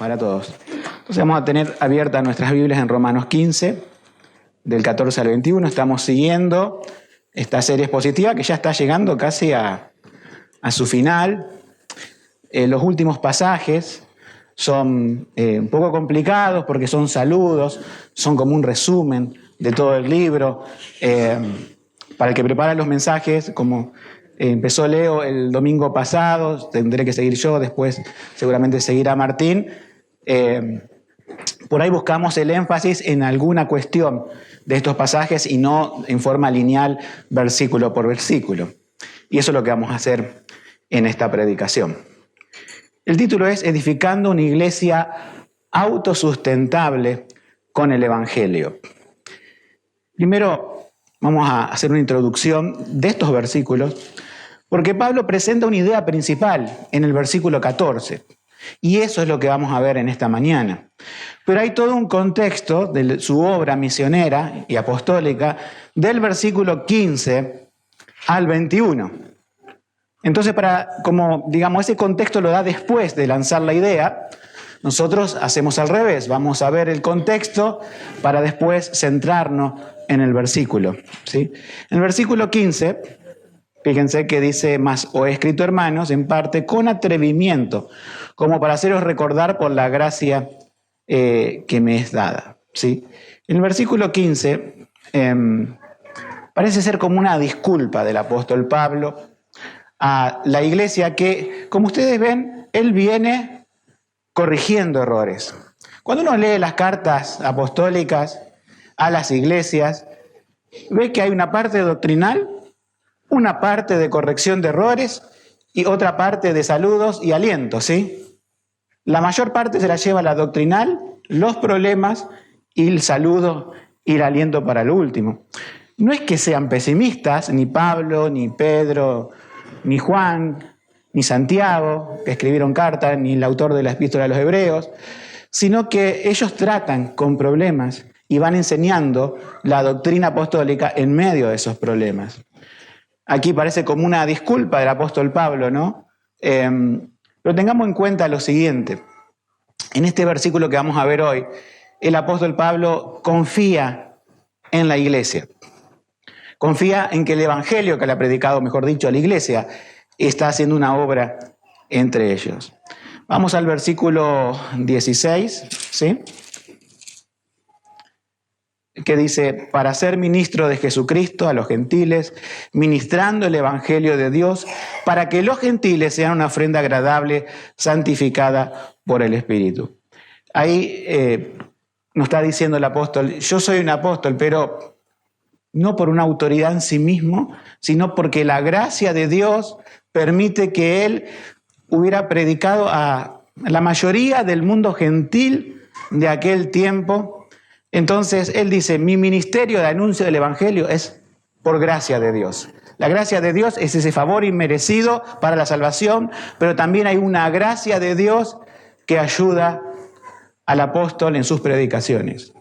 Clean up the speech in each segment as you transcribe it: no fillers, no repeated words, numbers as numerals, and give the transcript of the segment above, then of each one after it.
para todos. Entonces vamos a tener abiertas nuestras Biblias en Romanos 15, del 14 al 21. Estamos siguiendo esta serie expositiva que ya está llegando casi a su final. Los últimos pasajes son un poco complicados porque son saludos, son como un resumen de todo el libro. Para el que prepara los mensajes, como empezó Leo el domingo pasado, tendré que seguir yo, después seguramente seguirá Martín. Por ahí buscamos el énfasis en alguna cuestión de estos pasajes y no en forma lineal, versículo por versículo. Y eso es lo que vamos a hacer en esta predicación. El título es Edificando una iglesia autosustentable con el Evangelio. Primero vamos a hacer una introducción de estos versículos, porque Pablo presenta una idea principal en el versículo 14, y eso es lo que vamos a ver en esta mañana. Pero hay todo un contexto de su obra misionera y apostólica del versículo 15 al 21. Entonces, ese contexto lo da después de lanzar la idea. Nosotros hacemos al revés, vamos a ver el contexto para después centrarnos en el versículo, ¿sí? En el versículo 15, fíjense que dice: mas os he escrito, hermanos, en parte con atrevimiento, como para haceros recordar por la gracia que me es dada, ¿sí? En el versículo 15 parece ser como una disculpa del apóstol Pablo a la iglesia que, como ustedes ven, él viene corrigiendo errores. Cuando uno lee las cartas apostólicas a las iglesias, ve que hay una parte doctrinal, una parte de corrección de errores y otra parte de saludos y alientos, ¿sí? La mayor parte se la lleva la doctrinal, los problemas y el saludo y el aliento para lo último. No es que sean pesimistas, ni Pablo, ni Pedro, ni Juan, ni Santiago, que escribieron cartas, ni el autor de la Epístola a los Hebreos, sino que ellos tratan con problemas y van enseñando la doctrina apostólica en medio de esos problemas. Aquí parece como una disculpa del apóstol Pablo, ¿no? Pero tengamos en cuenta lo siguiente. En este versículo que vamos a ver hoy, el apóstol Pablo confía en la iglesia. Confía en que el evangelio que le ha predicado, mejor dicho, a la iglesia, está haciendo una obra entre ellos. Vamos al versículo 16, ¿sí? Que dice: para ser ministro de Jesucristo a los gentiles, ministrando el evangelio de Dios, para que los gentiles sean una ofrenda agradable, santificada por el Espíritu. Ahí nos está diciendo el apóstol: yo soy un apóstol, pero no por una autoridad en sí mismo, sino porque la gracia de Dios permite que él hubiera predicado a la mayoría del mundo gentil de aquel tiempo. Entonces él dice: mi ministerio de anuncio del evangelio es por gracia de Dios. La gracia de Dios es ese favor inmerecido para la salvación, pero también hay una gracia de Dios que ayuda al apóstol en sus predicaciones.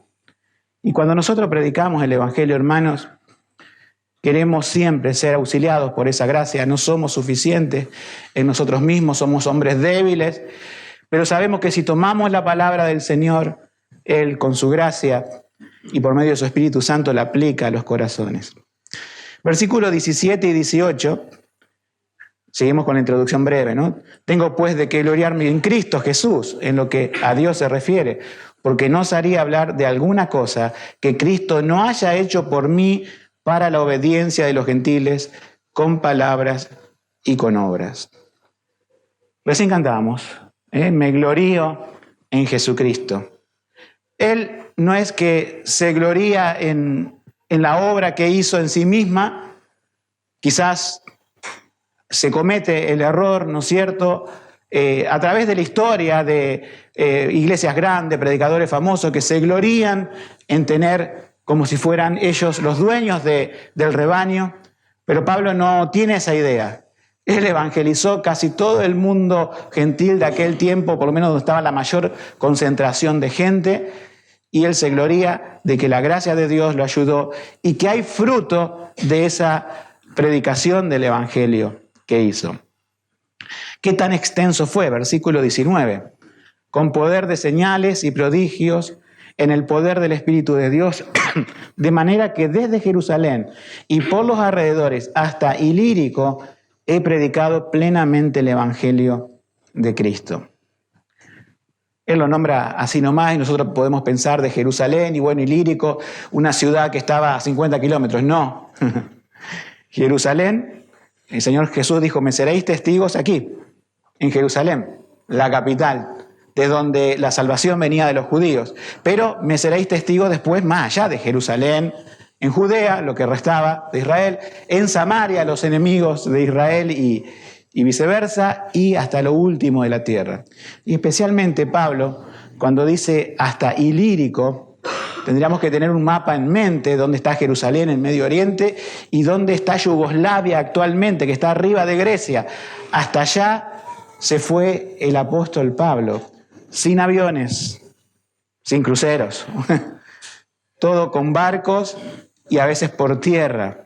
Y cuando nosotros predicamos el evangelio, hermanos, queremos siempre ser auxiliados por esa gracia. No somos suficientes en nosotros mismos, somos hombres débiles, pero sabemos que si tomamos la palabra del Señor, Él con su gracia y por medio de su Espíritu Santo la aplica a los corazones. Versículos 17 y 18, seguimos con la introducción breve, ¿no? Tengo pues de qué gloriarme en Cristo Jesús, en lo que a Dios se refiere, porque no osaría hablar de alguna cosa que Cristo no haya hecho por mí para la obediencia de los gentiles, con palabras y con obras. Recién cantábamos, me glorío en Jesucristo. Él no es que se gloría en la obra que hizo en sí misma. Quizás se comete el error, ¿no es cierto?, a través de la historia de iglesias grandes, predicadores famosos que se glorían en tener como si fueran ellos los dueños del rebaño. Pero Pablo no tiene esa idea. Él evangelizó casi todo el mundo gentil de aquel tiempo, por lo menos donde estaba la mayor concentración de gente, y él se gloría de que la gracia de Dios lo ayudó y que hay fruto de esa predicación del evangelio que hizo. ¿Qué tan extenso fue? Versículo 19. con poder de señales y prodigios, en el poder del Espíritu de Dios, de manera que desde Jerusalén y por los alrededores hasta Ilírico he predicado plenamente el Evangelio de Cristo. Él lo nombra así nomás y nosotros podemos pensar de Jerusalén y bueno, Ilírico, una ciudad que estaba a 50 kilómetros. No. Jerusalén, el Señor Jesús dijo, me seréis testigos aquí, en Jerusalén, la capital, de donde la salvación venía de los judíos. Pero me seréis testigos después más allá de Jerusalén, en Judea, lo que restaba de Israel, en Samaria, los enemigos de Israel y viceversa, y hasta lo último de la tierra. Y especialmente Pablo, cuando dice hasta Ilírico, tendríamos que tener un mapa en mente, dónde está Jerusalén en Medio Oriente y dónde está Yugoslavia actualmente, que está arriba de Grecia. Hasta allá se fue el apóstol Pablo, sin aviones, sin cruceros, todo con barcos y a veces por tierra.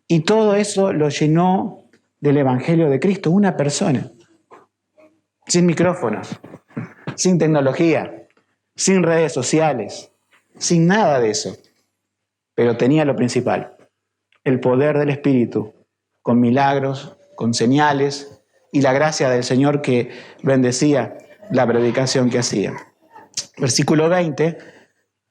Y todo eso lo llenó del Evangelio de Cristo, una persona, sin micrófonos, sin tecnología, sin redes sociales, sin nada de eso. Pero tenía lo principal, el poder del Espíritu, con milagros, con señales y la gracia del Señor que bendecía la predicación que hacía. Versículo 20,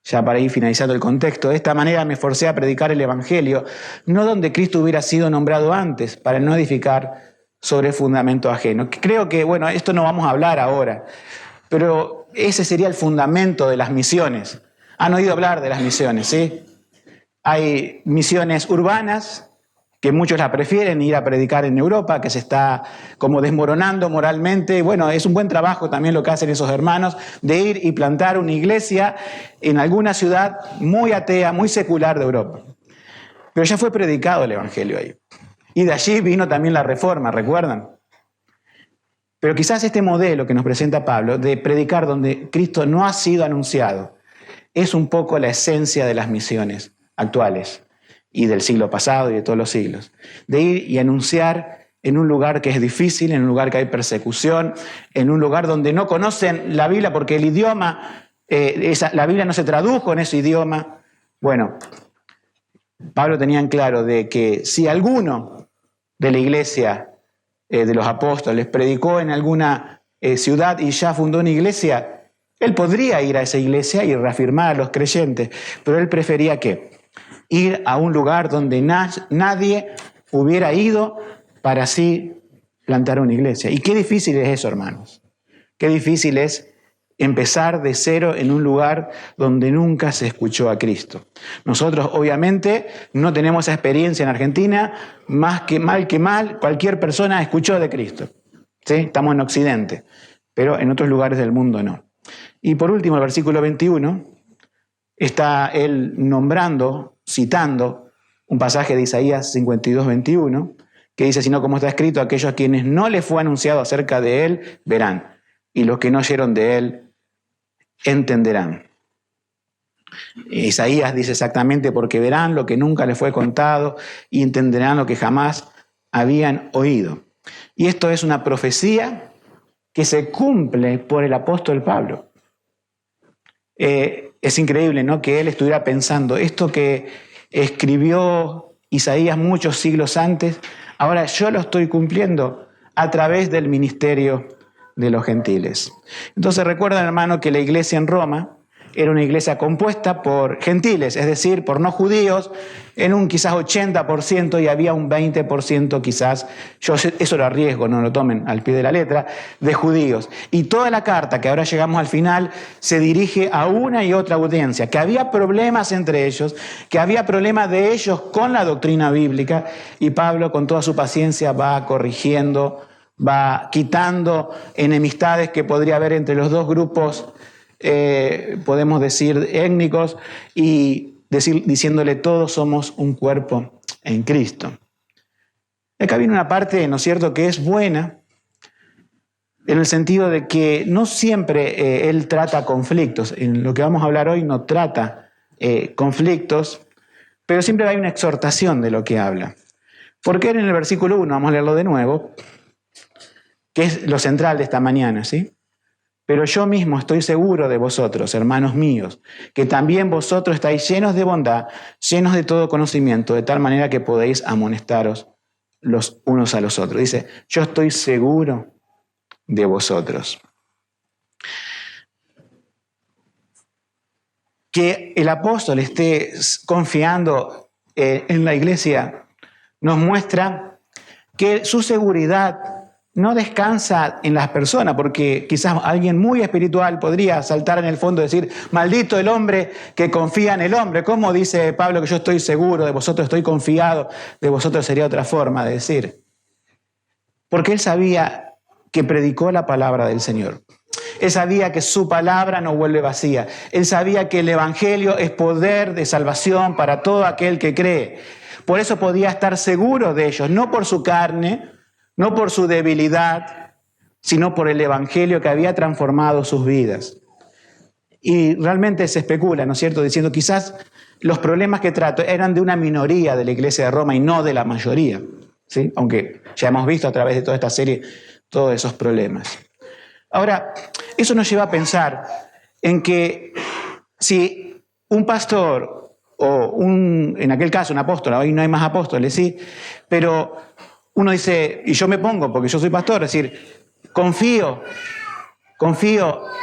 ya para ir finalizando el contexto, de esta manera me forcé a predicar el Evangelio, no donde Cristo hubiera sido nombrado antes, para no edificar sobre fundamento ajeno. Creo que, bueno, esto no vamos a hablar ahora, pero ese sería el fundamento de las misiones. Han oído hablar de las misiones, ¿sí? Hay misiones urbanas, que muchos la prefieren ir a predicar en Europa, que se está como desmoronando moralmente. Bueno, es un buen trabajo también lo que hacen esos hermanos, de ir y plantar una iglesia en alguna ciudad muy atea, muy secular de Europa. Pero ya fue predicado el Evangelio ahí. Y de allí vino también la Reforma, ¿recuerdan? Pero quizás este modelo que nos presenta Pablo, de predicar donde Cristo no ha sido anunciado, es un poco la esencia de las misiones actuales y del siglo pasado y de todos los siglos. De ir y anunciar en un lugar que es difícil, en un lugar que hay persecución, en un lugar donde no conocen la Biblia porque el idioma, la Biblia no se tradujo en ese idioma. Bueno, Pablo tenía en claro de que si alguno de la iglesia de los apóstoles predicó en alguna ciudad y ya fundó una iglesia, él podría ir a esa iglesia y reafirmar a los creyentes, pero él prefería ¿qué? Ir a un lugar donde nadie hubiera ido para así plantar una iglesia. Y qué difícil es eso, hermanos. Qué difícil es empezar de cero en un lugar donde nunca se escuchó a Cristo. Nosotros, obviamente, no tenemos esa experiencia en Argentina, más que mal, cualquier persona escuchó de Cristo. ¿Sí? Estamos en Occidente, pero en otros lugares del mundo no. Y por último, el versículo 21, está él citando un pasaje de Isaías 52, 21, que dice, sino como está escrito, aquellos a quienes no les fue anunciado acerca de él, verán, y los que no oyeron de él, entenderán. Isaías dice exactamente, porque verán lo que nunca les fue contado y entenderán lo que jamás habían oído. Y esto es una profecía que se cumple por el apóstol Pablo. Es increíble, ¿no?, que él estuviera pensando esto que escribió Isaías muchos siglos antes, ahora yo lo estoy cumpliendo a través del ministerio de los gentiles. Entonces recuerdan, hermano, que la iglesia en Roma era una iglesia compuesta por gentiles, es decir, por no judíos, en un quizás 80% y había un 20% quizás, yo eso lo arriesgo, no lo tomen al pie de la letra, de judíos. Y toda la carta, que ahora llegamos al final, se dirige a una y otra audiencia, que había problemas entre ellos, que había problemas de ellos con la doctrina bíblica, y Pablo con toda su paciencia va corrigiendo, va quitando enemistades que podría haber entre los dos grupos, podemos decir étnicos, y diciéndole todos somos un cuerpo en Cristo. Acá viene una parte, ¿no es cierto?, que es buena, en el sentido de que no siempre él trata conflictos. En lo que vamos a hablar hoy no trata conflictos, pero siempre hay una exhortación de lo que habla. Porque en el versículo 1, vamos a leerlo de nuevo, que es lo central de esta mañana, ¿sí? Pero yo mismo estoy seguro de vosotros, hermanos míos, que también vosotros estáis llenos de bondad, llenos de todo conocimiento, de tal manera que podéis amonestaros los unos a los otros. Dice, yo estoy seguro de vosotros. Que el apóstol esté confiando en la iglesia nos muestra que su seguridad no descansa en las personas, porque quizás alguien muy espiritual podría saltar en el fondo y decir, maldito el hombre que confía en el hombre. ¿Cómo dice Pablo que yo estoy seguro de vosotros, estoy confiado de vosotros? Sería otra forma de decir. Porque él sabía que predicó la palabra del Señor. Él sabía que su palabra no vuelve vacía. Él sabía que el evangelio es poder de salvación para todo aquel que cree. Por eso podía estar seguro de ellos, no por su carne, no por su debilidad, sino por el evangelio que había transformado sus vidas. Y realmente se especula, ¿no es cierto?, diciendo quizás los problemas que trato eran de una minoría de la iglesia de Roma y no de la mayoría, ¿sí? Aunque ya hemos visto a través de toda esta serie todos esos problemas. Ahora, eso nos lleva a pensar en que si un pastor o en aquel caso un apóstol, hoy no hay más apóstoles, sí, pero uno dice, y yo me pongo porque yo soy pastor, es decir, confío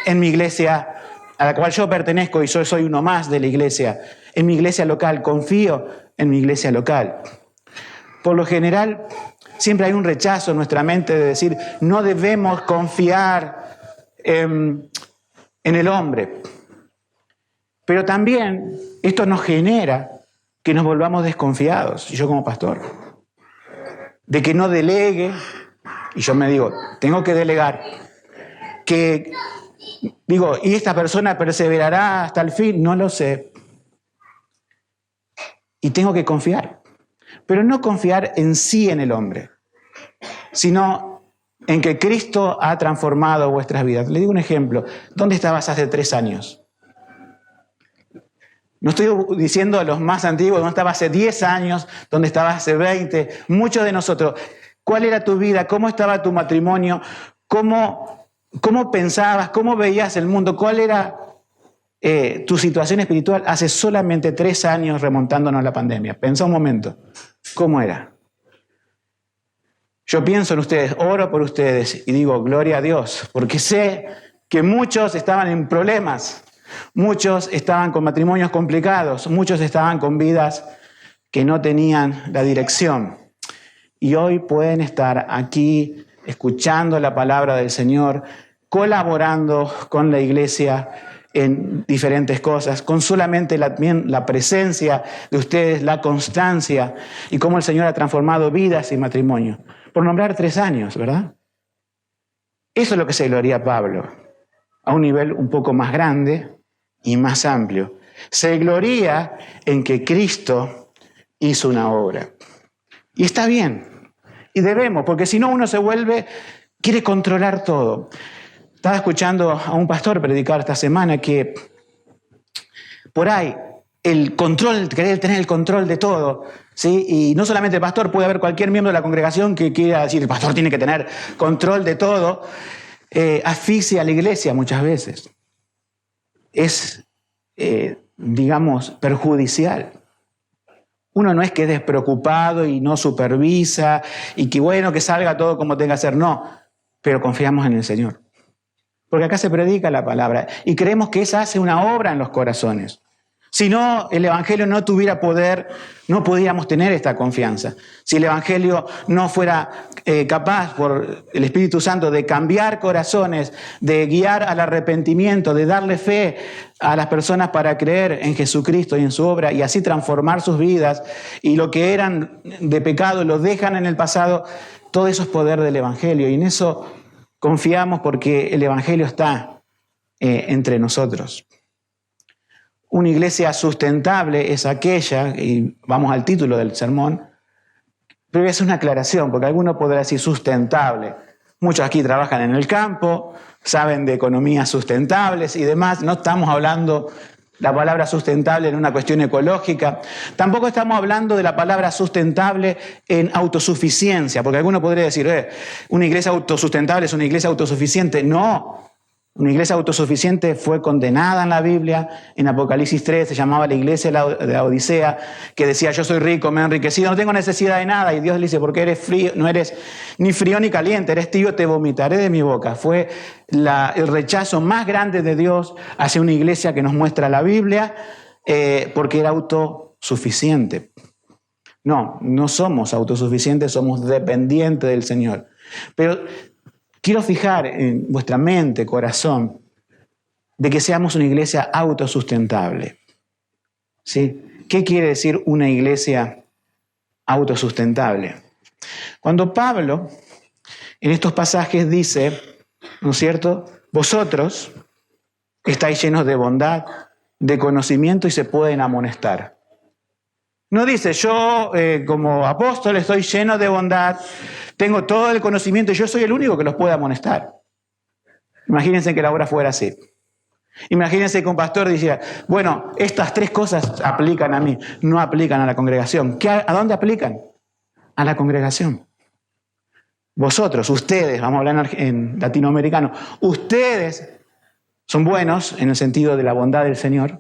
en mi iglesia a la cual yo pertenezco y yo soy uno más de la iglesia, en mi iglesia local, confío en mi iglesia local. Por lo general, siempre hay un rechazo en nuestra mente de decir, no debemos confiar en el hombre. Pero también esto nos genera que nos volvamos desconfiados, y yo como pastor, de que no delegue, y yo me digo, tengo que delegar, que digo, ¿y esta persona perseverará hasta el fin? No lo sé. Y tengo que confiar, pero no confiar en sí en el hombre, sino en que Cristo ha transformado vuestras vidas. Le digo un ejemplo. ¿Dónde estabas hace 3 años? No estoy diciendo a los más antiguos, ¿dónde estabas hace 10 años? ¿Dónde estabas hace 20? Muchos de nosotros. ¿Cuál era tu vida? ¿Cómo estaba tu matrimonio? ¿Cómo pensabas? ¿Cómo veías el mundo? ¿Cuál era tu situación espiritual hace solamente 3 años remontándonos a la pandemia? Pensá un momento. ¿Cómo era? Yo pienso en ustedes, oro por ustedes y digo, gloria a Dios, porque sé que muchos estaban en problemas, muchos estaban con matrimonios complicados, muchos estaban con vidas que no tenían la dirección. Y hoy pueden estar aquí escuchando la palabra del Señor, colaborando con la iglesia en diferentes cosas, con solamente la presencia de ustedes, la constancia y cómo el Señor ha transformado vidas y matrimonio. Por nombrar 3 años, ¿verdad? Eso es lo que se gloria a Pablo, a un nivel un poco más grande y más amplio. Se gloria en que Cristo hizo una obra. Y está bien, y debemos, porque si no uno quiere controlar todo. Estaba escuchando a un pastor predicar esta semana que por ahí querer tener el control de todo, ¿sí? Y no solamente el pastor, puede haber cualquier miembro de la congregación que quiera decir, el pastor tiene que tener control de todo, asfixia a la iglesia muchas veces. Es, digamos, perjudicial. Uno no es que es despreocupado y no supervisa y que bueno, que salga todo como tenga que ser, no, pero confiamos en el Señor. Porque acá se predica la palabra y creemos que esa hace una obra en los corazones. Si no, el Evangelio no tuviera poder, no podíamos tener esta confianza. Si el Evangelio no fuera capaz por el Espíritu Santo de cambiar corazones, de guiar al arrepentimiento, de darle fe a las personas para creer en Jesucristo y en su obra y así transformar sus vidas y lo que eran de pecado lo dejan en el pasado, todo eso es poder del Evangelio y en eso confiamos porque el Evangelio está entre nosotros. Una iglesia sustentable es aquella, y vamos al título del sermón, pero voy a hacer una aclaración, porque alguno podrá decir sustentable. Muchos aquí trabajan en el campo, saben de economías sustentables y demás. No estamos hablando la palabra sustentable en una cuestión ecológica. Tampoco estamos hablando de la palabra sustentable en autosuficiencia, porque alguno podría decir, una iglesia autosustentable es una iglesia autosuficiente. No. Una iglesia autosuficiente fue condenada en la Biblia. En Apocalipsis 3 se llamaba la iglesia de la Odisea, que decía: yo soy rico, me he enriquecido, no tengo necesidad de nada. Y Dios le dice: porque eres frío, no eres ni frío ni caliente, eres tibio, te vomitaré de mi boca. Fue el rechazo más grande de Dios hacia una iglesia que nos muestra la Biblia, porque era autosuficiente. No somos autosuficientes, somos dependientes del Señor. Pero quiero fijar en vuestra mente, corazón, de que seamos una iglesia autosustentable. ¿Sí? ¿Qué quiere decir una iglesia autosustentable? Cuando Pablo en estos pasajes dice, ¿no es cierto?, vosotros estáis llenos de bondad, de conocimiento y se pueden amonestar. No dice: yo como apóstol estoy lleno de bondad, tengo todo el conocimiento y yo soy el único que los puede amonestar. Imagínense que la obra fuera así. Imagínense que un pastor dijera: bueno, estas 3 cosas aplican a mí, no aplican a la congregación. ¿A dónde aplican? A la congregación. Vosotros, ustedes, vamos a hablar en latinoamericano, ustedes son buenos en el sentido de la bondad del Señor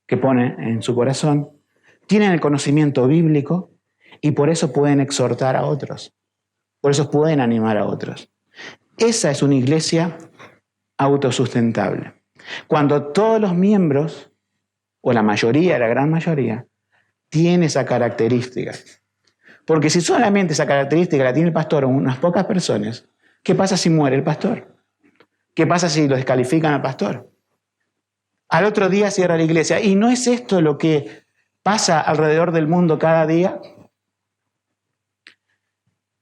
que pone en su corazón, tienen el conocimiento bíblico y por eso pueden exhortar a otros, por eso pueden animar a otros. Esa es una iglesia autosustentable. Cuando todos los miembros, o la mayoría, la gran mayoría, tiene esa característica. Porque si solamente esa característica la tiene el pastor o unas pocas personas, ¿qué pasa si muere el pastor? ¿Qué pasa si lo descalifican al pastor? Al otro día cierra la iglesia. ¿Y no es esto lo que pasa alrededor del mundo cada día?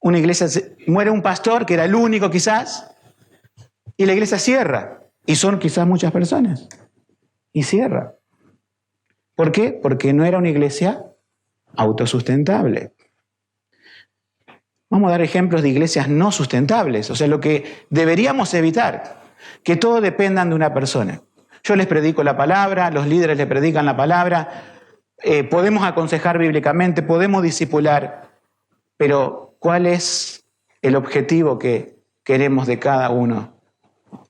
Una iglesia, muere un pastor que era el único quizás, y la iglesia cierra. Y son quizás muchas personas. Y cierra. ¿Por qué? Porque no era una iglesia autosustentable. Vamos a dar ejemplos de iglesias no sustentables. O sea, lo que deberíamos evitar, que todos dependan de una persona. Yo les predico la palabra, los líderes les predican la palabra, podemos aconsejar bíblicamente, podemos discipular, pero ¿cuál es el objetivo que queremos de cada uno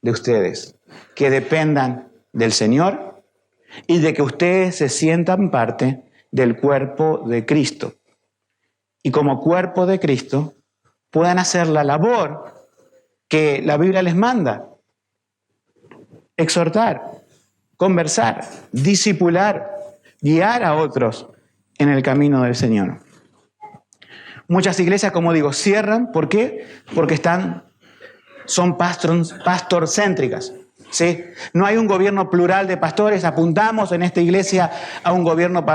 de ustedes? Que dependan del Señor y de que ustedes se sientan parte del cuerpo de Cristo. Y como cuerpo de Cristo puedan hacer la labor que la Biblia les manda: exhortar, conversar, discipular, guiar a otros en el camino del Señor. Muchas iglesias, como digo, cierran. ¿Por qué? Porque son pastorcéntricas. ¿Sí? No hay un gobierno plural de pastores. Apuntamos en esta iglesia a un gobierno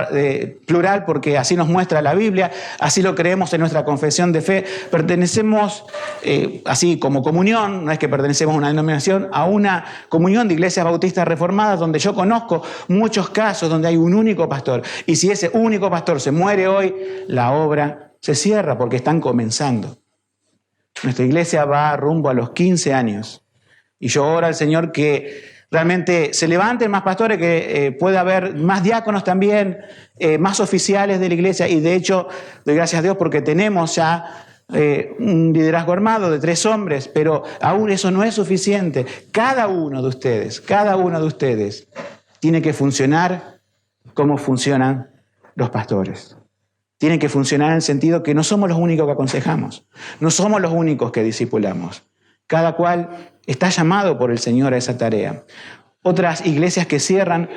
plural porque así nos muestra la Biblia, así lo creemos en nuestra confesión de fe. Pertenecemos, así como comunión, no es que pertenecemos a una denominación, a una comunión de iglesias bautistas reformadas donde yo conozco muchos casos donde hay un único pastor. Y si ese único pastor se muere hoy, la obra se cierra porque están comenzando. Nuestra iglesia va rumbo a los 15 años. Y yo oro al Señor que realmente se levanten más pastores, que pueda haber más diáconos también, más oficiales de la iglesia. Y de hecho, doy gracias a Dios porque tenemos ya un liderazgo armado de 3 hombres, pero aún eso no es suficiente. Cada uno de ustedes tiene que funcionar como funcionan los pastores. Tienen que funcionar en el sentido que no somos los únicos que aconsejamos, no somos los únicos que discipulamos. Cada cual está llamado por el Señor a esa tarea. Otras iglesias que cierran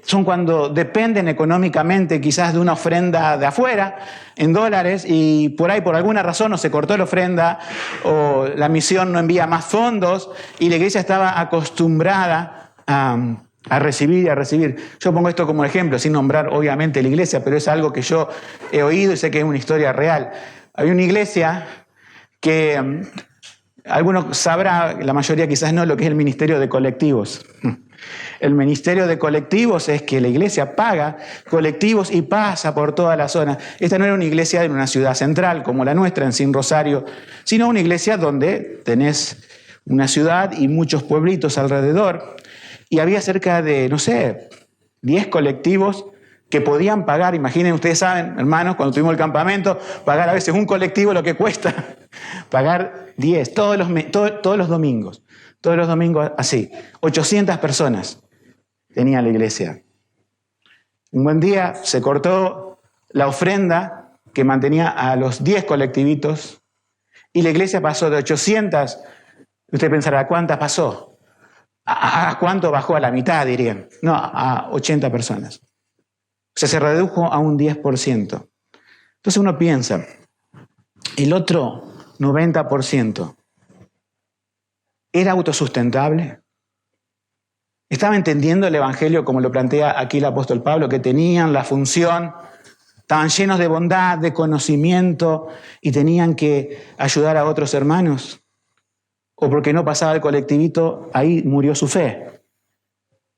son cuando dependen económicamente quizás de una ofrenda de afuera, en dólares, y por ahí por alguna razón o se cortó la ofrenda o la misión no envía más fondos y la iglesia estaba acostumbrada a recibir y a recibir. Yo pongo esto como ejemplo, sin nombrar obviamente la iglesia, pero es algo que yo he oído y sé que es una historia real. Había una iglesia que algunos sabrán, la mayoría quizás no, lo que es el ministerio de colectivos. El ministerio de colectivos es que la iglesia paga colectivos y pasa por toda la zona. Esta no era una iglesia en una ciudad central como la nuestra, en Sin Rosario, sino una iglesia donde tenés una ciudad y muchos pueblitos alrededor. Y había cerca de, 10 colectivos que podían pagar, imaginen, ustedes saben, hermanos, cuando tuvimos el campamento, pagar a veces un colectivo lo que cuesta, pagar 10, todos los domingos así, 800 personas tenía la iglesia. Un buen día se cortó la ofrenda que mantenía a los 10 colectivitos y la iglesia pasó de 800, usted pensará, ¿cuántas pasó? ¿A cuánto bajó? A la mitad, dirían. No, a 80 personas. O sea, se redujo a un 10%. Entonces uno piensa, el otro 90%, ¿era autosustentable? ¿Estaba entendiendo el Evangelio como lo plantea aquí el apóstol Pablo, que tenían la función, estaban llenos de bondad, de conocimiento y tenían que ayudar a otros hermanos? ¿O porque no pasaba el colectivito, ahí murió su fe?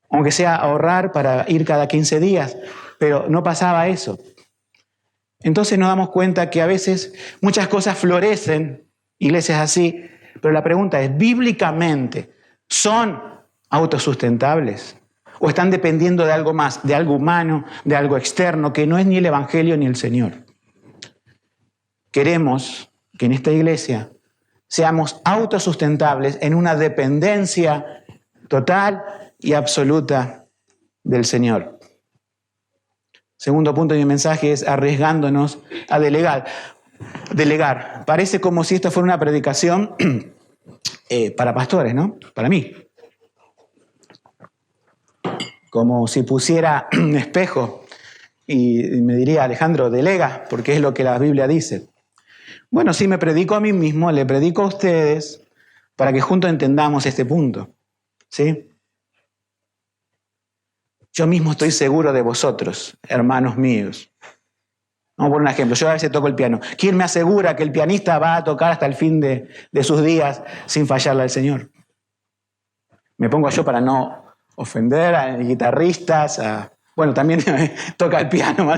Aunque sea ahorrar para ir cada 15 días, pero no pasaba eso. Entonces nos damos cuenta que a veces muchas cosas florecen, iglesias así, pero la pregunta es, ¿bíblicamente son autosustentables? ¿O están dependiendo de algo más, de algo humano, de algo externo, que no es ni el Evangelio ni el Señor? Queremos que en esta iglesia seamos autosustentables en una dependencia total y absoluta del Señor. Segundo punto de mi mensaje es arriesgándonos a delegar. Parece como si esto fuera una predicación para pastores, ¿no? Para mí. Como si pusiera un espejo y me diría, Alejandro, delega, porque es lo que la Biblia dice. Bueno, sí, me predico a mí mismo, le predico a ustedes para que juntos entendamos este punto, ¿sí? Yo mismo estoy seguro de vosotros, hermanos míos. Vamos a poner un ejemplo. Yo a veces toco el piano. ¿Quién me asegura que el pianista va a tocar hasta el fin de sus días sin fallarle al Señor? Me pongo yo para no ofender a guitarristas. Bueno, también toca el piano,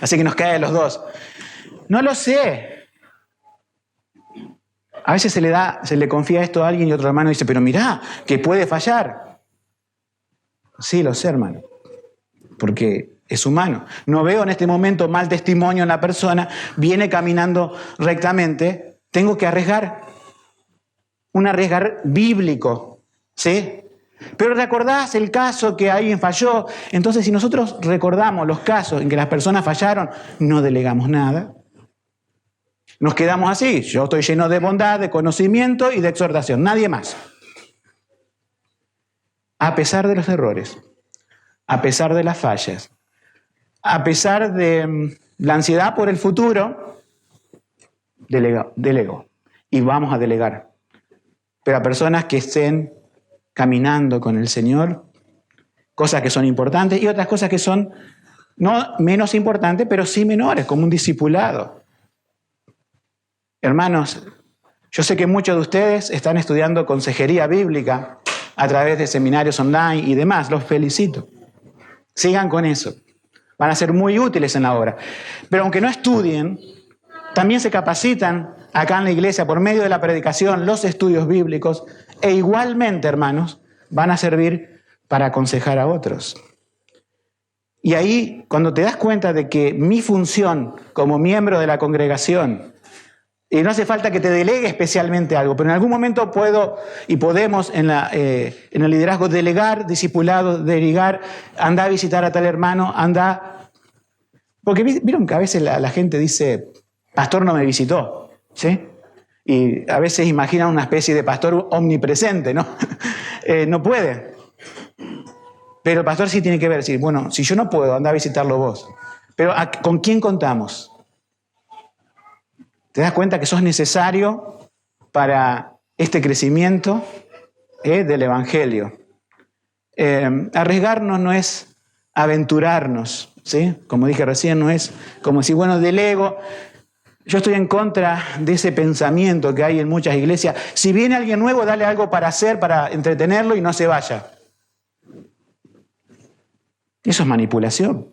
así que nos cae a los dos. No lo sé. A veces se le confía esto a alguien y otro hermano dice, pero mirá, que puede fallar. Sí, lo sé, hermano, porque es humano. No veo en este momento mal testimonio en la persona, viene caminando rectamente, tengo que arriesgar. Un arriesgar bíblico, ¿sí? Pero ¿recordás el caso que alguien falló? Entonces, si nosotros recordamos los casos en que las personas fallaron, no delegamos nada. Nos quedamos así. Yo estoy lleno de bondad, de conocimiento y de exhortación. Nadie más. A pesar de los errores, a pesar de las fallas, a pesar de la ansiedad por el futuro, delego. Y vamos a delegar. Pero a personas que estén caminando con el Señor, cosas que son importantes y otras cosas que son no menos importantes, pero sí menores, como un discipulado. Hermanos, yo sé que muchos de ustedes están estudiando consejería bíblica a través de seminarios online y demás. Los felicito. Sigan con eso. Van a ser muy útiles en la obra. Pero aunque no estudien, también se capacitan acá en la iglesia por medio de la predicación, los estudios bíblicos, e igualmente, hermanos, van a servir para aconsejar a otros. Y ahí, cuando te das cuenta de que mi función como miembro de la congregación, y no hace falta que te delegue especialmente algo, pero en algún momento puedo y podemos en el liderazgo delegar, discipulado, delegar, anda a visitar a tal hermano, anda. Porque vieron que a veces la gente dice, pastor no me visitó, ¿sí? Y a veces imaginan una especie de pastor omnipresente, ¿no? No puede. Pero el pastor sí tiene que ver, decir, bueno, si yo no puedo, anda a visitarlo vos. Pero ¿con quién contamos? ¿Te das cuenta que sos necesario para este crecimiento del Evangelio? Arriesgarnos no es aventurarnos, ¿sí? Como dije recién, no es como decir, bueno, delego. Yo estoy en contra de ese pensamiento que hay en muchas iglesias. Si viene alguien nuevo, dale algo para hacer, para entretenerlo y no se vaya. Eso es manipulación.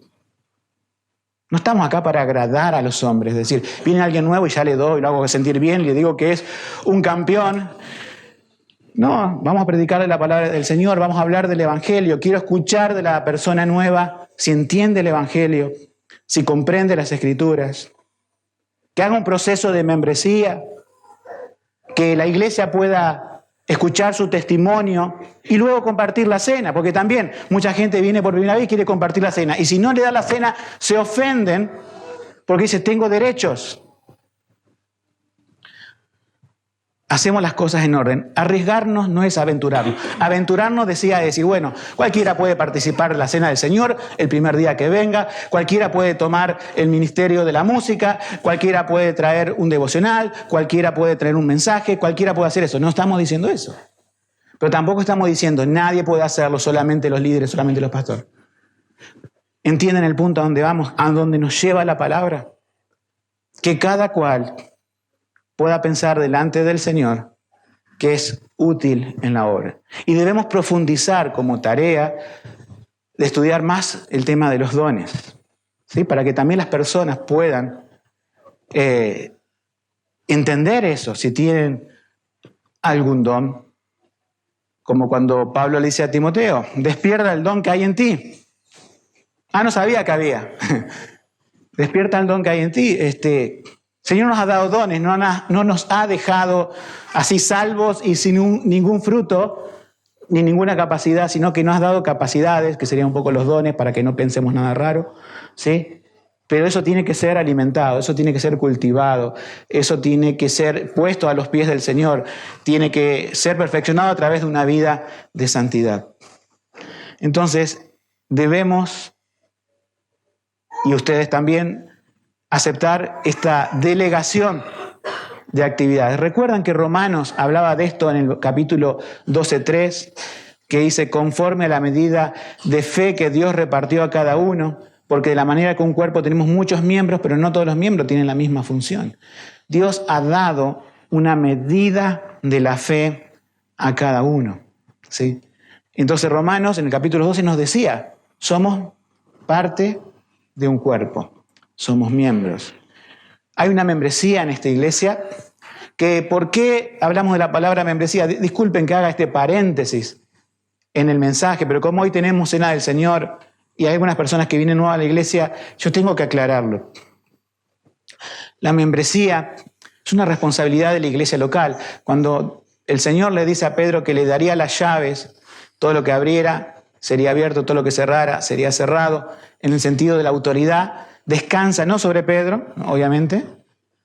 No estamos acá para agradar a los hombres, es decir, viene alguien nuevo y ya le doy, lo hago sentir bien, le digo que es un campeón. No, vamos a predicarle la palabra del Señor, vamos a hablar del Evangelio. Quiero escuchar de la persona nueva si entiende el Evangelio, si comprende las Escrituras. Que haga un proceso de membresía, que la iglesia pueda escuchar su testimonio y luego compartir la cena, porque también mucha gente viene por primera vez y quiere compartir la cena. Y si no le da la cena, se ofenden porque dice, tengo derechos. Hacemos las cosas en orden. Arriesgarnos no es aventurarnos. Aventurarnos decir, bueno, cualquiera puede participar en la cena del Señor el primer día que venga, cualquiera puede tomar el ministerio de la música, cualquiera puede traer un devocional, cualquiera puede traer un mensaje, cualquiera puede hacer eso. No estamos diciendo eso. Pero tampoco estamos diciendo, nadie puede hacerlo, solamente los líderes, solamente los pastores. ¿Entienden el punto a donde vamos? ¿A dónde nos lleva la palabra? Que cada cual pueda pensar delante del Señor que es útil en la obra. Y debemos profundizar como tarea de estudiar más el tema de los dones, ¿sí? Para que también las personas puedan entender eso, si tienen algún don. Como cuando Pablo le dice a Timoteo, despierta el don que hay en ti. No sabía que había. Despierta el don que hay en ti. Señor nos ha dado dones, no nos ha dejado así salvos y sin ningún fruto, ni ninguna capacidad, sino que nos ha dado capacidades, que serían un poco los dones, para que no pensemos nada raro, ¿sí? Pero eso tiene que ser alimentado, eso tiene que ser cultivado, eso tiene que ser puesto a los pies del Señor, tiene que ser perfeccionado a través de una vida de santidad. Entonces, debemos, y ustedes también, aceptar esta delegación de actividades. Recuerdan que Romanos hablaba de esto en el capítulo 12:3, que dice, conforme a la medida de fe que Dios repartió a cada uno, porque de la manera que un cuerpo tenemos muchos miembros, pero no todos los miembros tienen la misma función. Dios ha dado una medida de la fe a cada uno, ¿sí? Entonces Romanos en el capítulo 12 nos decía, somos parte de un cuerpo. Somos miembros. Hay una membresía en esta iglesia que, ¿por qué hablamos de la palabra membresía? Disculpen que haga este paréntesis en el mensaje, pero como hoy tenemos cena del Señor y hay algunas personas que vienen nuevas a la iglesia, yo tengo que aclararlo. La membresía es una responsabilidad de la iglesia local. Cuando el Señor le dice a Pedro que le daría las llaves, todo lo que abriera sería abierto, todo lo que cerrara sería cerrado, en el sentido de la autoridad, descansa no sobre Pedro, obviamente,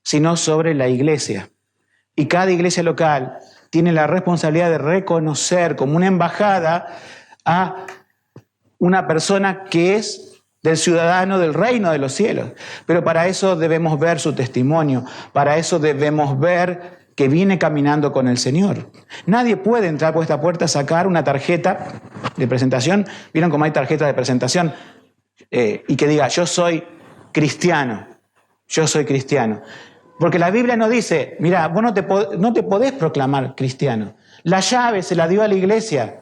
sino sobre la iglesia. Y cada iglesia local tiene la responsabilidad de reconocer como una embajada a una persona que es del ciudadano del reino de los cielos. Pero para eso debemos ver su testimonio, para eso debemos ver que viene caminando con el Señor. Nadie puede entrar por esta puerta, sacar una tarjeta de presentación. ¿Vieron cómo hay tarjetas de presentación? Y que diga, yo soy cristiano. Porque la Biblia no dice, mira, vos no te podés proclamar cristiano. La llave se la dio a la iglesia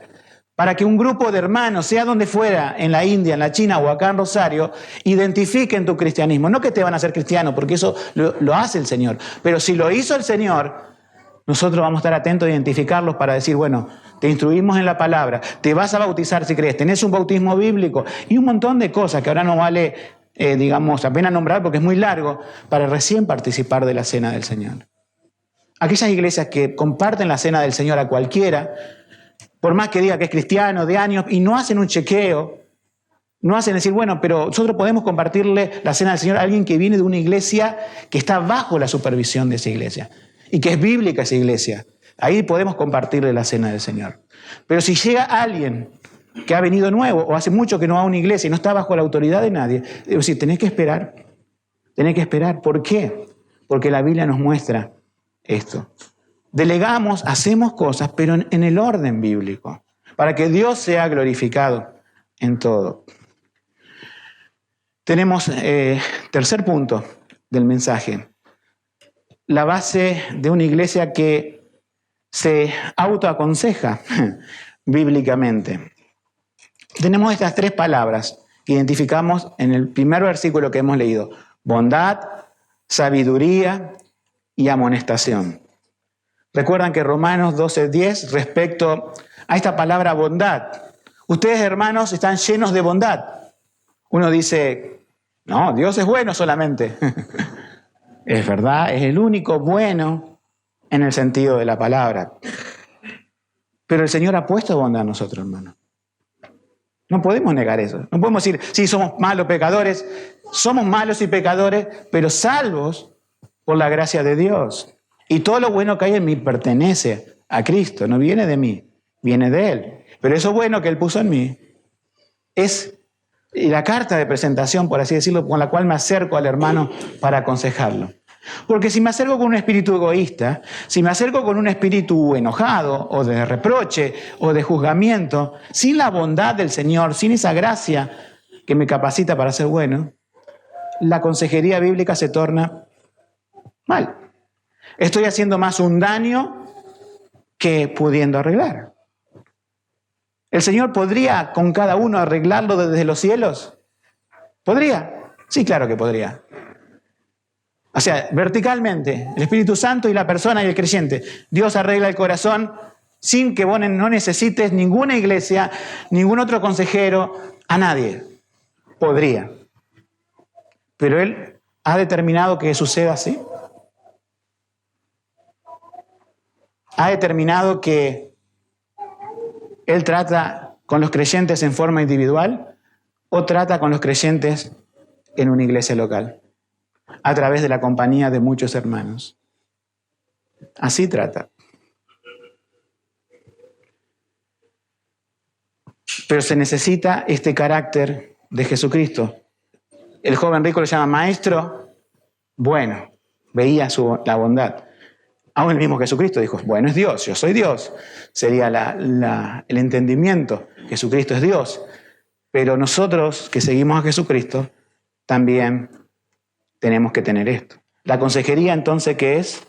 para que un grupo de hermanos, sea donde fuera, en la India, en la China o acá en Rosario, identifiquen tu cristianismo. No que te van a hacer cristiano, porque eso lo hace el Señor. Pero si lo hizo el Señor, nosotros vamos a estar atentos a identificarlos para decir, bueno, te instruimos en la palabra, te vas a bautizar si crees, tenés un bautismo bíblico y un montón de cosas que ahora no vale, apenas nombrar porque es muy largo, para recién participar de la cena del Señor. Aquellas iglesias que comparten la cena del Señor a cualquiera, por más que diga que es cristiano de años, y no hacen un chequeo, no hacen decir, bueno, pero nosotros podemos compartirle la cena del Señor a alguien que viene de una iglesia que está bajo la supervisión de esa iglesia y que es bíblica esa iglesia. Ahí podemos compartirle la cena del Señor. Pero si llega alguien que ha venido nuevo o hace mucho que no va a una iglesia y no está bajo la autoridad de nadie, debo decir, tenés que esperar. ¿Por qué? Porque la Biblia nos muestra esto. Delegamos, hacemos cosas, pero en el orden bíblico, para que Dios sea glorificado en todo. Tenemos tercer punto del mensaje. La base de una iglesia que se autoaconseja bíblicamente. Tenemos estas tres palabras que identificamos en el primer versículo que hemos leído: bondad, sabiduría y amonestación. Recuerdan que Romanos 12:10, respecto a esta palabra bondad. Ustedes, hermanos, están llenos de bondad. Uno dice, no, Dios es bueno solamente. Es verdad, es el único bueno en el sentido de la palabra. Pero el Señor ha puesto bondad en nosotros, hermanos. No podemos negar eso. No podemos decir, sí, somos malos pecadores. Somos malos y pecadores, pero salvos por la gracia de Dios. Y todo lo bueno que hay en mí pertenece a Cristo. No viene de mí, viene de Él. Pero eso bueno que Él puso en mí es la carta de presentación, por así decirlo, con la cual me acerco al hermano para aconsejarlo. Porque si me acerco con un espíritu egoísta, si me acerco con un espíritu enojado o de reproche o de juzgamiento, sin la bondad del Señor, sin esa gracia que me capacita para ser bueno, la consejería bíblica se torna mal. Estoy haciendo más un daño que pudiendo arreglar. ¿El Señor podría con cada uno arreglarlo desde los cielos? ¿Podría? Sí, claro que podría. O sea, verticalmente, el Espíritu Santo y la persona y el creyente. Dios arregla el corazón sin que vos no necesites ninguna iglesia, ningún otro consejero, a nadie. Podría. Pero Él ha determinado que suceda así. Ha determinado que Él trata con los creyentes en forma individual o trata con los creyentes en una iglesia local, a través de la compañía de muchos hermanos. Así trata. Pero se necesita este carácter de Jesucristo. El joven rico lo llama maestro bueno, veía la bondad. Aún el mismo Jesucristo dijo, bueno, es Dios, yo soy Dios. Sería el entendimiento, Jesucristo es Dios. Pero nosotros que seguimos a Jesucristo, también tenemos que tener esto. La consejería, entonces, ¿qué es?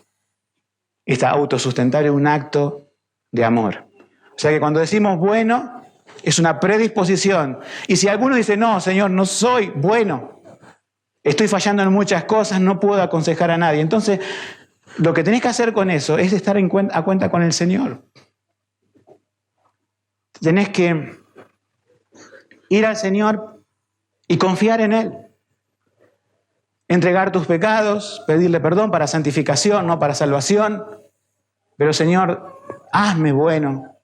Esta autosustentable, un acto de amor. O sea que cuando decimos bueno, es una predisposición. Y si alguno dice, no, Señor, no soy bueno, estoy fallando en muchas cosas, no puedo aconsejar a nadie. Entonces, lo que tenés que hacer con eso es estar a cuenta con el Señor. Tenés que ir al Señor y confiar en Él. Entregar tus pecados, pedirle perdón para santificación, no para salvación. Pero Señor, hazme bueno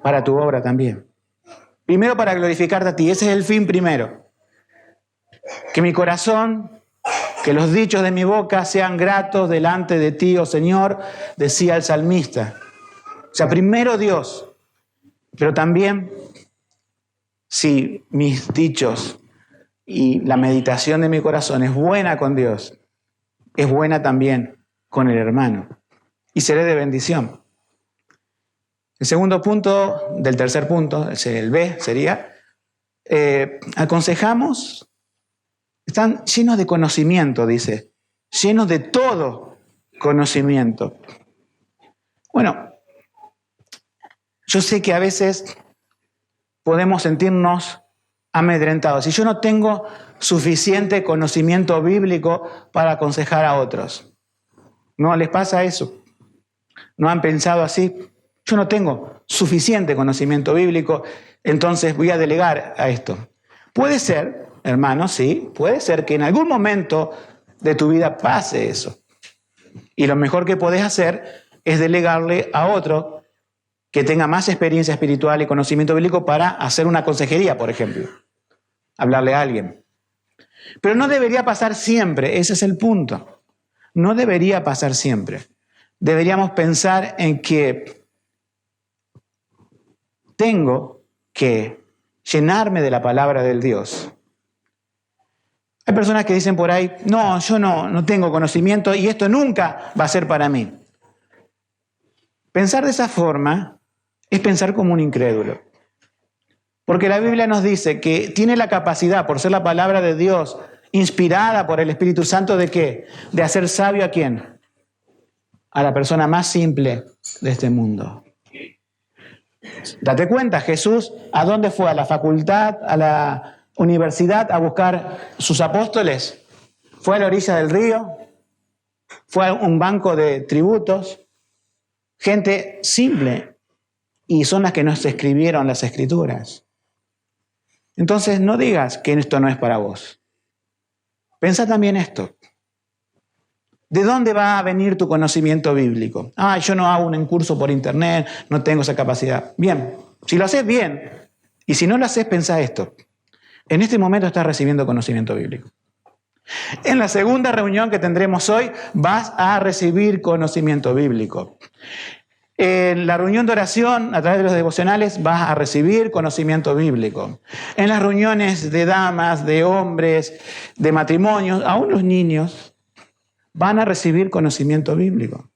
para tu obra también. Primero para glorificarte a ti, ese es el fin primero. Que mi corazón, que los dichos de mi boca sean gratos delante de ti, oh Señor, decía el salmista. O sea, primero Dios, pero también si mis dichos y la meditación de mi corazón es buena con Dios, es buena también con el hermano. Y seré de bendición. El segundo punto, del tercer punto, el B sería, aconsejamos, están llenos de conocimiento, dice, llenos de todo conocimiento. Bueno, yo sé que a veces podemos sentirnos amedrentados. Si yo no tengo suficiente conocimiento bíblico para aconsejar a otros. ¿No les pasa eso? ¿No han pensado así? Yo no tengo suficiente conocimiento bíblico, entonces voy a delegar a esto. Puede ser, hermanos, sí, puede ser que en algún momento de tu vida pase eso. Y lo mejor que podés hacer es delegarle a otro que tenga más experiencia espiritual y conocimiento bíblico para hacer una consejería, por ejemplo. Hablarle a alguien. Pero no debería pasar siempre, ese es el punto. No debería pasar siempre. Deberíamos pensar en que tengo que llenarme de la palabra del Dios. Hay personas que dicen por ahí, no, yo no tengo conocimiento y esto nunca va a ser para mí. Pensar de esa forma es pensar como un incrédulo. Porque la Biblia nos dice que tiene la capacidad, por ser la palabra de Dios, inspirada por el Espíritu Santo, ¿de qué? De hacer sabio a ¿quién? A la persona más simple de este mundo. Date cuenta, Jesús, ¿a dónde fue? ¿A la facultad, a la universidad a buscar sus apóstoles? ¿Fue a la orilla del río? ¿Fue a un banco de tributos? gente simple y son las que nos escribieron las Escrituras. Entonces no digas que esto no es para vos. Pensá también esto. ¿De dónde va a venir tu conocimiento bíblico? Yo no hago un curso por internet, no tengo esa capacidad. Bien, si lo haces bien, y si no lo haces, pensá esto. En este momento estás recibiendo conocimiento bíblico. En la segunda reunión que tendremos hoy, vas a recibir conocimiento bíblico. En la reunión de oración, a través de los devocionales, vas a recibir conocimiento bíblico. En las reuniones de damas, de hombres, de matrimonios, aún los niños, van a recibir conocimiento bíblico.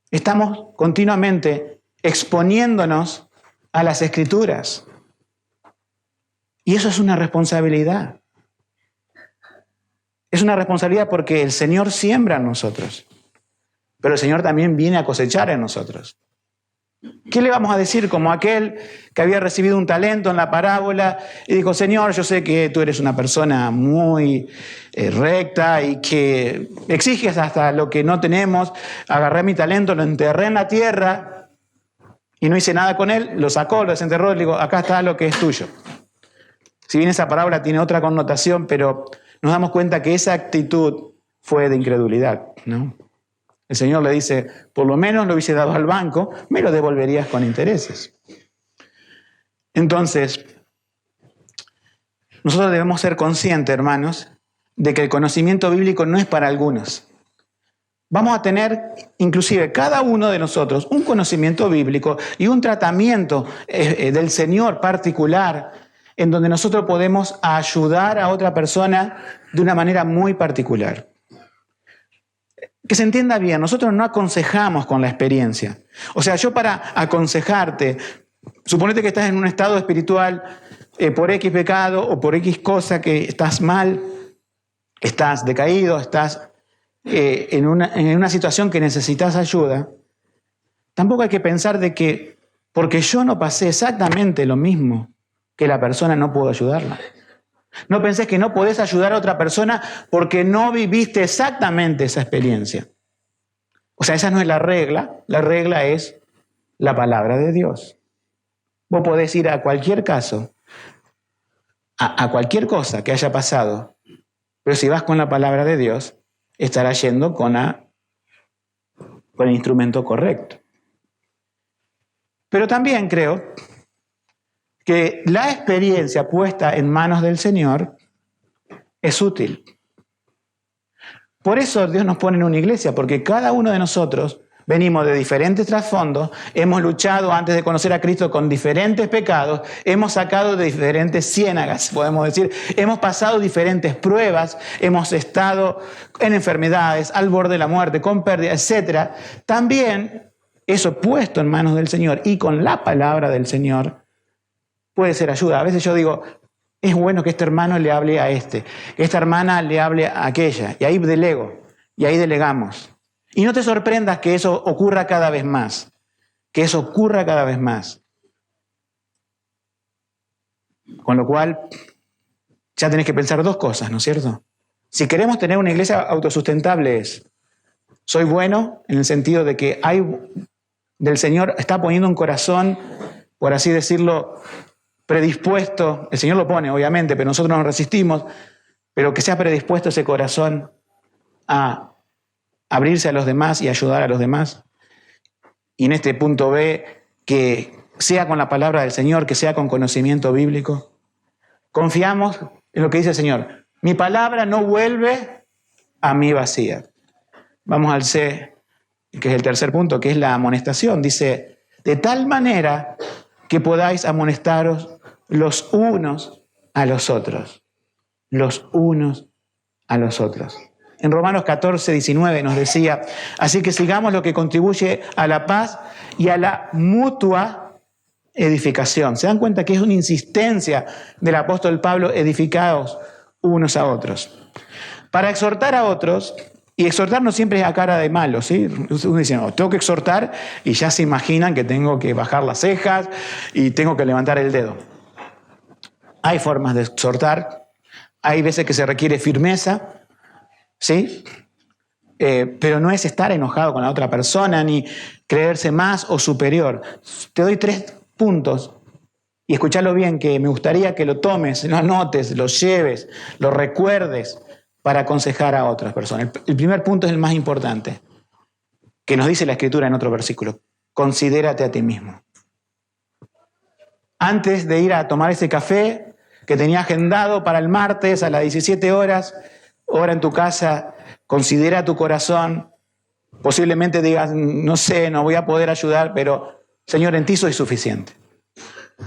Estamos continuamente exponiéndonos a las Escrituras. Y eso es una responsabilidad. Es una responsabilidad porque el Señor siembra en nosotros, pero el Señor también viene a cosechar en nosotros. ¿Qué le vamos a decir como aquel que había recibido un talento en la parábola y dijo, Señor, yo sé que tú eres una persona muy recta y que exiges hasta lo que no tenemos, agarré mi talento, lo enterré en la tierra y no hice nada con él, lo sacó, lo desenterró y le digo, acá está lo que es tuyo. Si bien esa parábola tiene otra connotación, pero nos damos cuenta que esa actitud fue de incredulidad, ¿no? El Señor le dice, por lo menos lo hubiese dado al banco, me lo devolverías con intereses. Entonces, nosotros debemos ser conscientes, hermanos, de que el conocimiento bíblico no es para algunos. Vamos a tener, inclusive, cada uno de nosotros, un conocimiento bíblico y un tratamiento del Señor particular, en donde nosotros podemos ayudar a otra persona de una manera muy particular. Que se entienda bien, nosotros no aconsejamos con la experiencia. O sea, yo para aconsejarte, suponete que estás en un estado espiritual por X pecado o por X cosa que estás mal, estás decaído, estás en una situación que necesitas ayuda. Tampoco hay que pensar de que porque yo no pasé exactamente lo mismo, que la persona no puedo ayudarla. No pensés que no podés ayudar a otra persona porque no viviste exactamente esa experiencia. O sea, esa no es la regla es la palabra de Dios. Vos podés ir a cualquier caso, a cualquier cosa que haya pasado, pero si vas con la palabra de Dios, estarás yendo con el instrumento correcto. Pero también creo que la experiencia puesta en manos del Señor es útil. Por eso Dios nos pone en una iglesia, porque cada uno de nosotros venimos de diferentes trasfondos, hemos luchado antes de conocer a Cristo con diferentes pecados, hemos sacado de diferentes ciénagas, podemos decir, hemos pasado diferentes pruebas, hemos estado en enfermedades, al borde de la muerte, con pérdida, etc. También eso puesto en manos del Señor y con la palabra del Señor puede ser ayuda. A veces yo digo, es bueno que este hermano le hable a este, que esta hermana le hable a aquella, y ahí delego, y ahí delegamos. Y no te sorprendas que eso ocurra cada vez más, Con lo cual, ya tenés que pensar dos cosas, ¿no es cierto? Si queremos tener una iglesia autosustentable soy bueno en el sentido de que del Señor está poniendo un corazón, por así decirlo, predispuesto, el Señor lo pone obviamente, pero nosotros nos resistimos, pero que sea predispuesto ese corazón a abrirse a los demás y ayudar a los demás. Y en este punto B, que sea con la palabra del Señor, que sea con conocimiento bíblico. Confiamos en lo que dice el Señor. Mi palabra no vuelve a mí vacía. Vamos al C, que es el tercer punto, que es la amonestación. Dice, de tal manera que podáis amonestaros los unos a los otros. Los unos a los otros. En Romanos 14, 19 nos decía, así que sigamos lo que contribuye a la paz y a la mutua edificación. ¿Se dan cuenta que es una insistencia del apóstol Pablo, edificados unos a otros? Para exhortar a otros, y exhortar no siempre es a cara de malo, ¿sí? Uno dice, no, tengo que exhortar y ya se imaginan que tengo que bajar las cejas y tengo que levantar el dedo. Hay formas de exhortar, hay veces que se requiere firmeza, ¿sí? pero no es estar enojado con la otra persona ni creerse más o superior. Te doy 3 puntos y escúchalo bien, que me gustaría que lo tomes, lo anotes, lo lleves, lo recuerdes para aconsejar a otras personas. El primer punto es el más importante, que nos dice la Escritura en otro versículo. Considérate a ti mismo. Antes de ir a tomar ese café que tenía agendado para el martes a las 17 horas, ora en tu casa, considera tu corazón. Posiblemente digas, no sé, no voy a poder ayudar, pero Señor, en ti soy suficiente.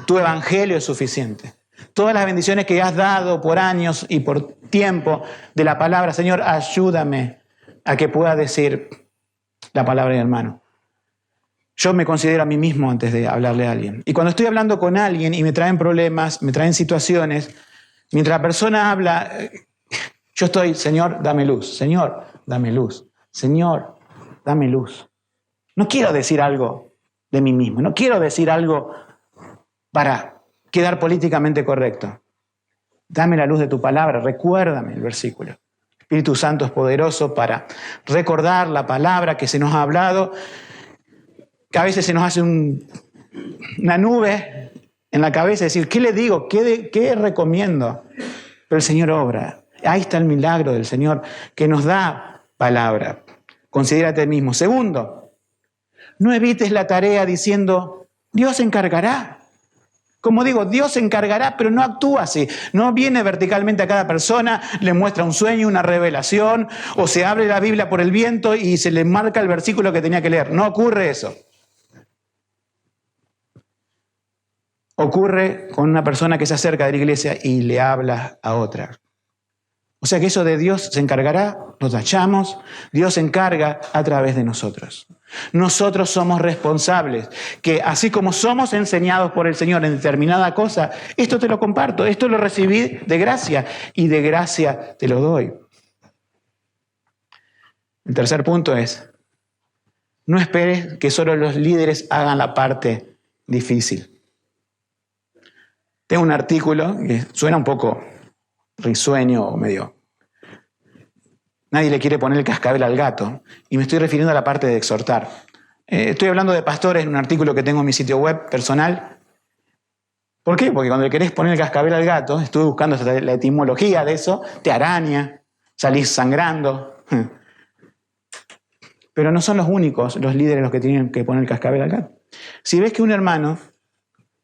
Tu evangelio es suficiente. Todas las bendiciones que has dado por años y por tiempo de la palabra, Señor, ayúdame a que pueda decir la palabra de hermano. Yo me considero a mí mismo antes de hablarle a alguien. Y cuando estoy hablando con alguien y me traen problemas, me traen situaciones, mientras la persona habla, yo estoy, Señor, dame luz. Señor, dame luz. Señor, dame luz. No quiero decir algo de mí mismo. No quiero decir algo para quedar políticamente correcto. Dame la luz de tu palabra. Recuérdame el versículo. Espíritu Santo es poderoso para recordar la palabra que se nos ha hablado, que a veces se nos hace una nube en la cabeza, decir, ¿qué le digo? ¿Qué recomiendo? Pero el Señor obra. Ahí está el milagro del Señor que nos da palabra. Considérate el mismo. Segundo, no evites la tarea diciendo, Dios se encargará. Como digo, Dios se encargará, pero no actúa así. No viene verticalmente a cada persona, le muestra un sueño, una revelación, o se abre la Biblia por el viento y se le marca el versículo que tenía que leer. No ocurre eso. Ocurre con una persona que se acerca de la iglesia y le habla a otra. O sea que eso de Dios se encargará, lo tachamos, Dios se encarga a través de nosotros. Nosotros somos responsables, que así como somos enseñados por el Señor en determinada cosa, esto te lo comparto, esto lo recibí de gracia y de gracia te lo doy. El tercer punto es, no esperes que solo los líderes hagan la parte difícil. Tengo un artículo que suena un poco risueño o medio. Nadie le quiere poner el cascabel al gato. Y me estoy refiriendo a la parte de exhortar. Estoy hablando de pastores en un artículo que tengo en mi sitio web personal. ¿Por qué? Porque cuando le querés poner el cascabel al gato, estuve buscando la etimología de eso, te araña, salís sangrando. Pero no son los únicos, los líderes, los que tienen que poner el cascabel al gato. Si ves que un hermano,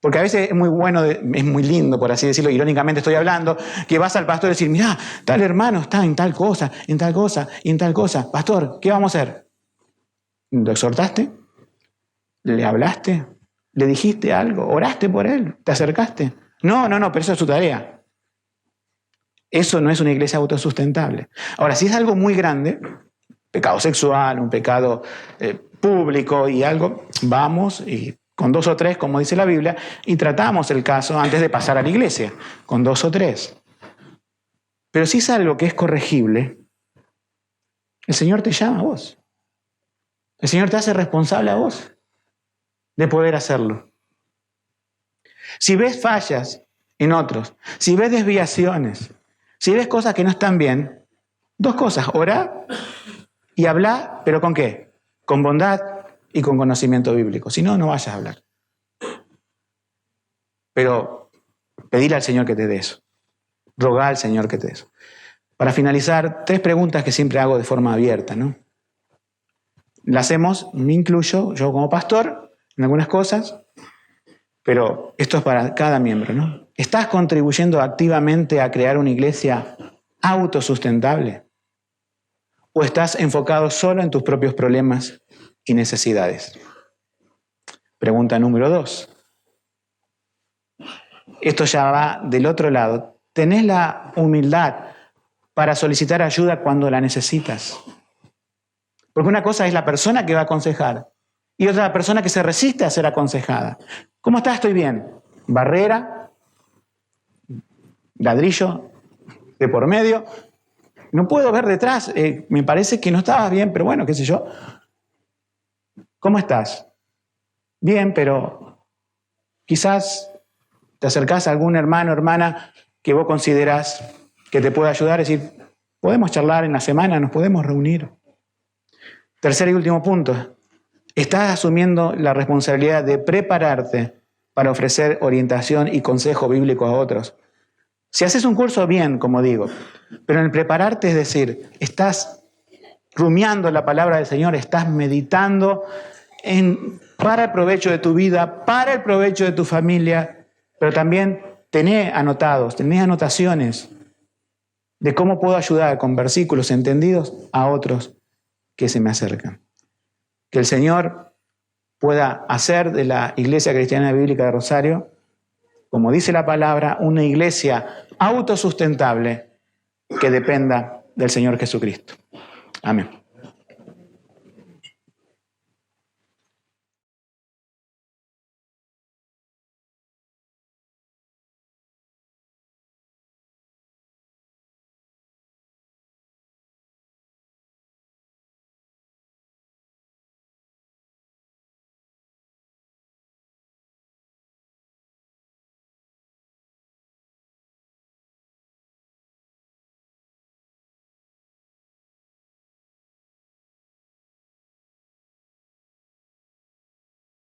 porque a veces es muy bueno, es muy lindo, por así decirlo, irónicamente estoy hablando, que vas al pastor y decir, mirá, tal hermano está en tal cosa, en tal cosa y en tal cosa. Pastor, ¿qué vamos a hacer? ¿Lo exhortaste? ¿Le hablaste? ¿Le dijiste algo? ¿Oraste por él? ¿Te acercaste? No, pero eso es su tarea. Eso no es una iglesia autosustentable. Ahora, si es algo muy grande, pecado sexual, un pecado público y algo, vamos y con 2 o 3, como dice la Biblia, y tratamos el caso antes de pasar a la iglesia, con 2 o 3. Pero si es algo que es corregible, el Señor te llama a vos. El Señor te hace responsable a vos de poder hacerlo. Si ves fallas en otros, si ves desviaciones, si ves cosas que no están bien, 2 cosas, orá y habla, ¿pero con qué? Con bondad y con conocimiento bíblico. Si no, no vayas a hablar. Pero pedirle al Señor que te dé eso. Rogar al Señor que te dé eso. Para finalizar, 3 preguntas que siempre hago de forma abierta, ¿no? Las hacemos, me incluyo, yo como pastor, en algunas cosas, pero esto es para cada miembro, ¿no? ¿Estás contribuyendo activamente a crear una iglesia autosustentable? ¿O estás enfocado solo en tus propios problemas y necesidades? Pregunta número 2. Esto ya va del otro lado. ¿Tenés la humildad para solicitar ayuda cuando la necesitas? Porque una cosa es la persona que va a aconsejar y otra la persona que se resiste a ser aconsejada. ¿Cómo estás? Estoy bien. Barrera, ladrillo de por medio. No puedo ver detrás. Me parece que no estabas bien, pero bueno, qué sé yo. ¿Cómo estás? Bien, pero quizás te acercás a algún hermano o hermana que vos considerás que te puede ayudar. Es decir, podemos charlar en la semana, nos podemos reunir. Tercer y último punto. Estás asumiendo la responsabilidad de prepararte para ofrecer orientación y consejo bíblico a otros. Si haces un curso, bien, como digo, pero en el prepararte, es decir, estás rumiando la palabra del Señor, estás meditando para el provecho de tu vida, para el provecho de tu familia, pero también tenés anotaciones de cómo puedo ayudar con versículos entendidos a otros que se me acercan. Que el Señor pueda hacer de la Iglesia Cristiana Bíblica de Rosario, como dice la palabra, una iglesia autosustentable que dependa del Señor Jesucristo. Amén.